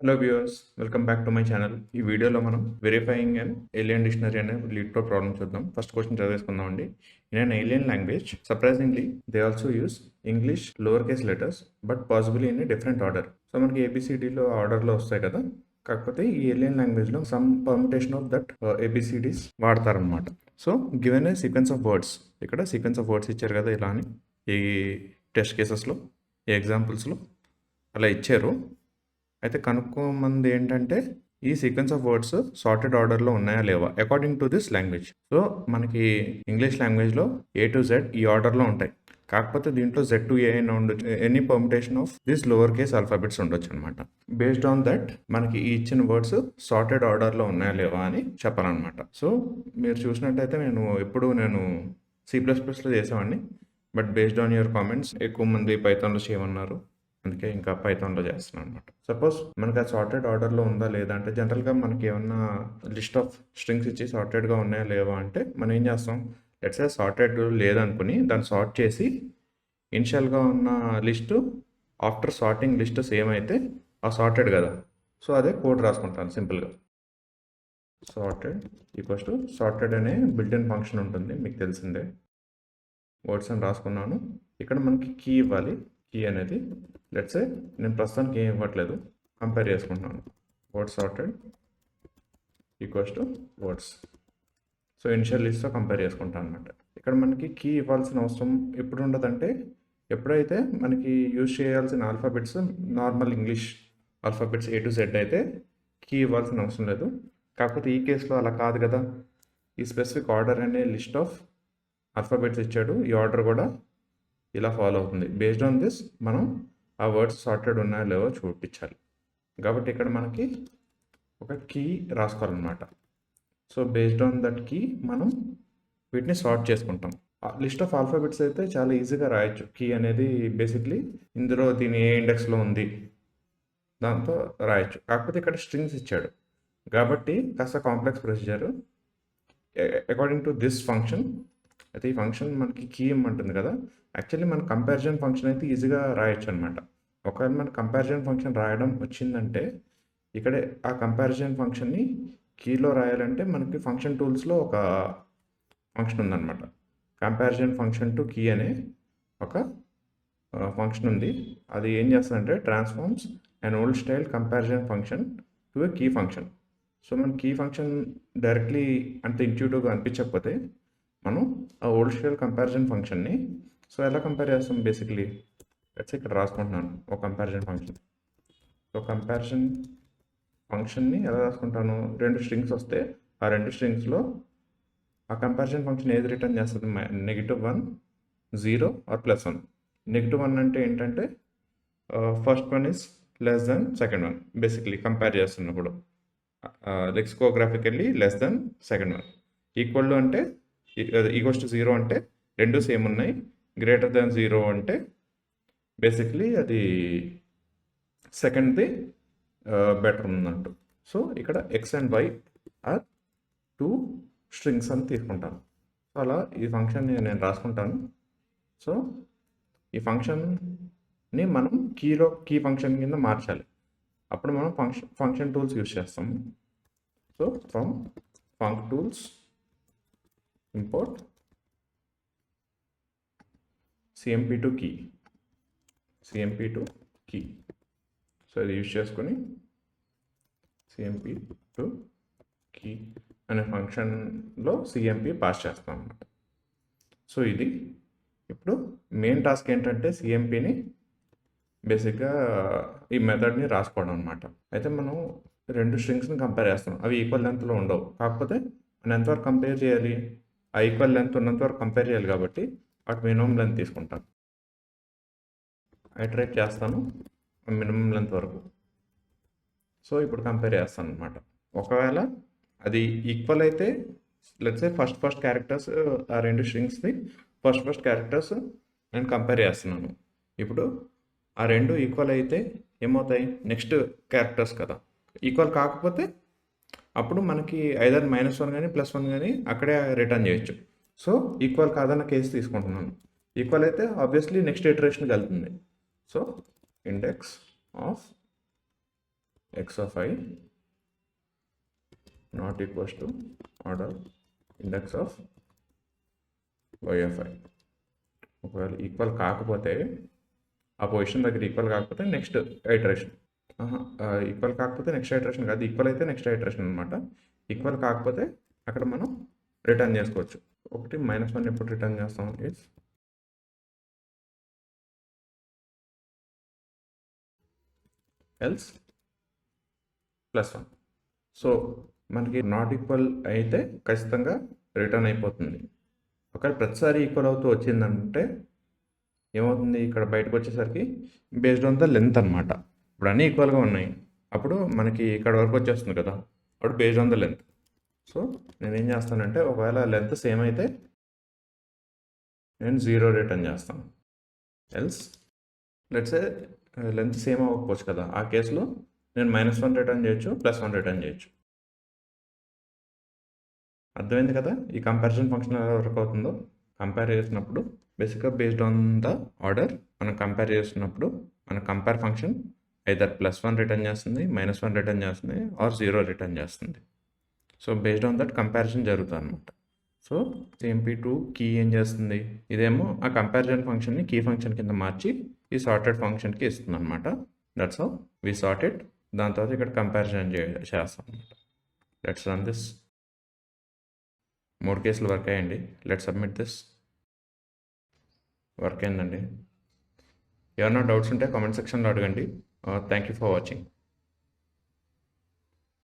Hello viewers, welcome back to my channel. ఈ వీడియోలో మనం వెరిఫైయింగ్ అండ్ ఏలియన్ డిక్షనరీ అనే లీడ్ కోడ్ ప్రాబ్లమ్ చూద్దాం. ఫస్ట్ క్వశ్చన్ చదివేసుకుందాం అండి. In an alien language, surprisingly they also use English lower case letters but possibly in a different order. So మనకి ఏబిసిడిలో ఆర్డర్లో వస్తాయి కదా, కాకపోతే ఈ ఏలియన్ లాంగ్వేజ్లో some permutation of that ABCDs వాడతారనమాట. So given a sequence of words, ఇక్కడ సీక్వెన్స్ ఆఫ్ వర్డ్స్ ఇచ్చారు కదా, ఇలా అని ఈ టెస్ట్ కేసెస్లో ఈ ఎగ్జాంపుల్స్లో అలా ఇచ్చారు. అయితే కనుక్కోమంది ఏంటంటే ఈ సీక్వెన్స్ ఆఫ్ వర్డ్స్ సార్టెడ్ ఆర్డర్లో ఉన్నాయా లేవా according to this language. So మనకి ఇంగ్లీష్ లాంగ్వేజ్లో A to Z ఈ ఆర్డర్లో ఉంటాయి, కాకపోతే దీంట్లో Z to A అయినా ఉండొచ్చు, any permutation of this lower case alphabets ఉండొచ్చు అనమాట. బేస్డ్ ఆన్ దట్ మనకి ఈ ఇచ్చిన వర్డ్స్ సార్టెడ్ ఆర్డర్లో ఉన్నాయా లేవా అని చెప్పాలన్నమాట. సో మీరు చూసినట్టయితే నేను C++లో చేసేవాడిని, but based on your comments ఎక్కువ మంది పైథాన్లో చేయమన్నారు, అందుకే ఇంకా పైథాన్లో చేస్తున్నాను అనమాట. సపోజ్ మనకి అది సార్టెడ్ ఆర్డర్లో ఉందా లేదా అంటే, జనరల్గా మనకి ఏమన్నా లిస్ట్ ఆఫ్ స్ట్రింగ్స్ ఇచ్చి సార్టెడ్గా ఉన్నాయా లేవా అంటే మనం ఏం చేస్తాం, లెట్స్ సే సార్టెడ్ లేదనుకుని దాన్ని సార్ట్ చేసి ఇనిషియల్గా ఉన్న list after sorting list same అయితే ఆ సార్టెడ్ కదా. సో అదే కోడ్ రాసుకుంటాను సింపుల్గా. సార్టెడ్ ఈక్వల్స్ టు సార్టెడ్ అనే బిల్ట్-ఇన్ ఫంక్షన్ ఉంటుంది, మీకు తెలిసిందే. వర్డ్స్ అని రాసుకున్నాను. ఇక్కడ మనకి కీ ఇవ్వాలి. కీ అనేది లెట్స్ సే నేను ప్రస్తుతానికి ఏం ఇవ్వట్లేదు, కంపేర్ చేసుకుంటున్నాను. Word sorted equals to words. So initial లిస్ట్తో కంపేర్ చేసుకుంటాను అనమాట. ఇక్కడ మనకి కీ ఇవ్వాల్సిన అవసరం ఎప్పుడు ఉండదంటే, ఎప్పుడైతే మనకి యూజ్ చేయాల్సిన alphabets normal English alphabets A to Z అయితే కీ ఇవ్వాల్సిన అవసరం లేదు. కాకపోతే ఈ కేసులో అలా కాదు కదా, ఈ స్పెసిఫిక్ ఆర్డర్ అనే లిస్ట్ ఆఫ్ ఆల్ఫాబెట్స్ ఇచ్చాడు, ఈ ఆర్డర్ కూడా ఇలా ఫాలో అవుతుంది. బేస్డ్ ఆన్ దిస్ మనం ఆ వర్డ్స్ సార్టెడ్ ఉన్నాయో లేవో చూపించాలి. కాబట్టి ఇక్కడ మనకి ఒక కీ రాసుకోవాలన్నమాట. So based on that key మనం వీటిని సార్ట్ చేసుకుంటాం. లిస్ట్ ఆఫ్ ఆల్ఫాబెట్స్ అయితే చాలా ఈజీగా రాయొచ్చు. కీ అనేది బేసిక్లీ ఇందులో దీని ఏ ఇండెక్స్లో ఉంది దాంతో రాయొచ్చు. కాకపోతే ఇక్కడ స్ట్రింగ్స్ ఇచ్చాడు కాబట్టి కాస్త complex procedure. According to this function అయితే ఈ ఫంక్షన్ మనకి కీ ఇమ్మంటుంది కదా, యాక్చువల్లీ మన కంపారిజన్ ఫంక్షన్ అయితే ఈజీగా రాయొచ్చు అనమాట. ఒకవేళ మన కంపారిజన్ ఫంక్షన్ రాయడం వచ్చిందంటే ఇక్కడే ఆ కంపారిజన్ ఫంక్షన్ని కీలో రాయాలంటే మనకి ఫంక్షన్ టూల్స్లో ఒక ఫంక్షన్ ఉందన్నమాట. కంపారిజన్ ఫంక్షన్ టు కీ అనే ఒక ఫంక్షన్ ఉంది. అది ఏం చేస్తుందంటే transforms and old style comparison function to a key function. So మన కీ ఫంక్షన్ డైరెక్ట్లీ అంత ఇంట్యూటివ్గా అనిపించకపోతే మనం ఆ ఓల్డ్ స్టైల్ కంపారిజన్ ఫంక్షన్ని సో ఎలా కంపేర్ చేస్తాం, బేసిక్లీ లెట్స్ ఇక్కడ రాసుకుంటున్నాను ఒక కంపారిజన్ ఫంక్షన్. సో కంపారిజన్ ఫంక్షన్ని ఎలా రాసుకుంటాను, రెండు స్ట్రింగ్స్ వస్తే ఆ రెండు స్ట్రింగ్స్లో ఆ కంపారిజన్ ఫంక్షన్ ఏది రిటర్న్ చేస్తుంది, -1, 0 ఆర్ +1. -1 అంటే ఏంటంటే first one is less than second one, basically compare చేస్తున్నప్పుడు lexicographically less than second one. Equal అంటే ఈక్వల్స్ టు 0 అంటే రెండు సేమ్ ఉన్నాయి, గ్రేటర్ దాన్ 0 అంటే బేసిక్లీ అది సెకండ్ది బెటర్ ఉందంటూ. సో ఇక్కడ X and Y are 2 strings అని తీసుకుంటాను. సో అలా ఈ ఫంక్షన్ని నేను రాసుకుంటాను. సో ఈ ఫంక్షన్ని మనం కీ ఫంక్షన్ కింద మార్చాలి. అప్పుడు మనం ఫంక్షన్ టూల్స్ యూజ్ చేస్తాము. So from funk tools import cmp to key. So ఇది యూజ్ చేసుకొని cmp to key అనే ఫంక్షన్లో cmp పాస్ చేస్తాం అన్నమాట. సో ఇది ఇప్పుడు మెయిన్ టాస్క్ ఏంటంటే cmpని బేసిక్గా ఈ మెథడ్ని రాసుకోవడం అనమాట. అయితే మనం రెండు స్ట్రింగ్స్ని కంపేర్ చేస్తాం, అవి ఈక్వల్ లెంత్లో ఉండవు. కాకపోతే మనం ఎంతవరకు కంపేర్ చేయాలి, ఆ ఈక్వల్ లెంత్ ఉన్నంత వరకు కంపేర్ చేయాలి కాబట్టి అటు మినిమం లెంత్ తీసుకుంటాను. ఐటరేట్ చేస్తాను మినిమం లెంత్ వరకు. సో ఇప్పుడు కంపేర్ చేస్తాను అనమాట. ఒకవేళ అది ఈక్వల్ అయితే లెట్స్ సే ఫస్ట్ క్యారెక్టర్స్, ఆ రెండు స్ట్రింగ్స్ని ఫస్ట్ క్యారెక్టర్స్ నేను కంపేర్ చేస్తున్నాను. ఇప్పుడు ఆ రెండు ఈక్వల్ అయితే ఏమవుతాయి, నెక్స్ట్ క్యారెక్టర్స్ కదా. ఈక్వల్ కాకపోతే అప్పుడు మనకి ఐదర్ -1 కానీ +1 కానీ అక్కడే రిటర్న్ చేయొచ్చు. సో ఈక్వల్ కాదన్న కేసు తీసుకుంటున్నాను. ఈక్వల్ అయితే ఆబ్వియస్లీ నెక్స్ట్ ఇటరేషన్కి వెళ్తుంది. So index of x of I not equals to order index of y of I. ఒకవేళ ఈక్వల్ కాకపోతే ఆ పొజిషన్ దగ్గర ఈక్వల్ కాకపోతే నెక్స్ట్ ఐటరేషన్, ఈక్వల్ కాకపోతే నెక్స్ట్ ఐటరేషన్ కాదు, ఈక్వల్ అయితే నెక్స్ట్ ఐటరేషన్ అనమాట. ఈక్వల్ కాకపోతే అక్కడ మనం రిటర్న్ చేసుకోవచ్చు. ఒకటి -1 ఎప్పుడు రిటర్న్ చేస్తాం ఇస్ ఎల్స్ +1. సో మనకి నాట్ ఈక్వల్ అయితే ఖచ్చితంగా రిటర్న్ అయిపోతుంది. ఒకవేళ ప్రతిసారి ఈక్వల్ అవుతూ వచ్చిందంటే ఏమవుతుంది, ఇక్కడ బయటకు వచ్చేసరికి బేస్డ్ ఆన్ ద లెంత్ అనమాట. ఇప్పుడు అన్నీ ఈక్వల్గా ఉన్నాయి, అప్పుడు మనకి ఇక్కడ వరకు వచ్చేస్తుంది కదా, అప్పుడు based on the length. So నేనేం చేస్తానంటే ఒకవేళ లెంత్ సేమ్ అయితే నేను 0 రిటర్న్ చేస్తాను. ఎల్స్ లెట్స్ లెంత్ సేమ్ అవ్వకపోవచ్చు కదా, ఆ కేసులో నేను -1 రిటర్న్ చేయొచ్చు, +1 రిటర్న్ చేయొచ్చు. అర్థమైంది కదా ఈ కంపారిజన్ ఫంక్షన్ ఎలా వర్క్ అవుతుందో. కంపేర్ చేసినప్పుడు బేసిక్గా బేస్డ్ ఆన్ ద ఆర్డర్ మనం కంపేర్ చేస్తున్నప్పుడు మన కంపేర్ ఫంక్షన్ ఐదర్ +1 రిటర్న్ చేస్తుంది, -1 రిటర్న్ చేస్తుంది, ఆర్ 0 రిటర్న్ చేస్తుంది. So based on that comparison జరుగుతుంది అనమాట. సో CMP2 కీ ఏం చేస్తుంది, ఇదేమో ఆ కంపారిజన్ ఫంక్షన్ని కీ ఫంక్షన్ కింద మార్చి ఈ సార్టెడ్ ఫంక్షన్కి ఇస్తుంది అనమాట. That's how we sorted. దాని తర్వాత ఇక్కడ కంపారిజన్ చేస్తాం అనమాట. Let's run this. 3 కేసులు వర్క్ అయ్యండి. Let submit this. వర్క్ అయిందండి. ఏమన్నా డౌట్స్ ఉంటే కామెంట్ సెక్షన్లో అడగండి. Thank you for watching.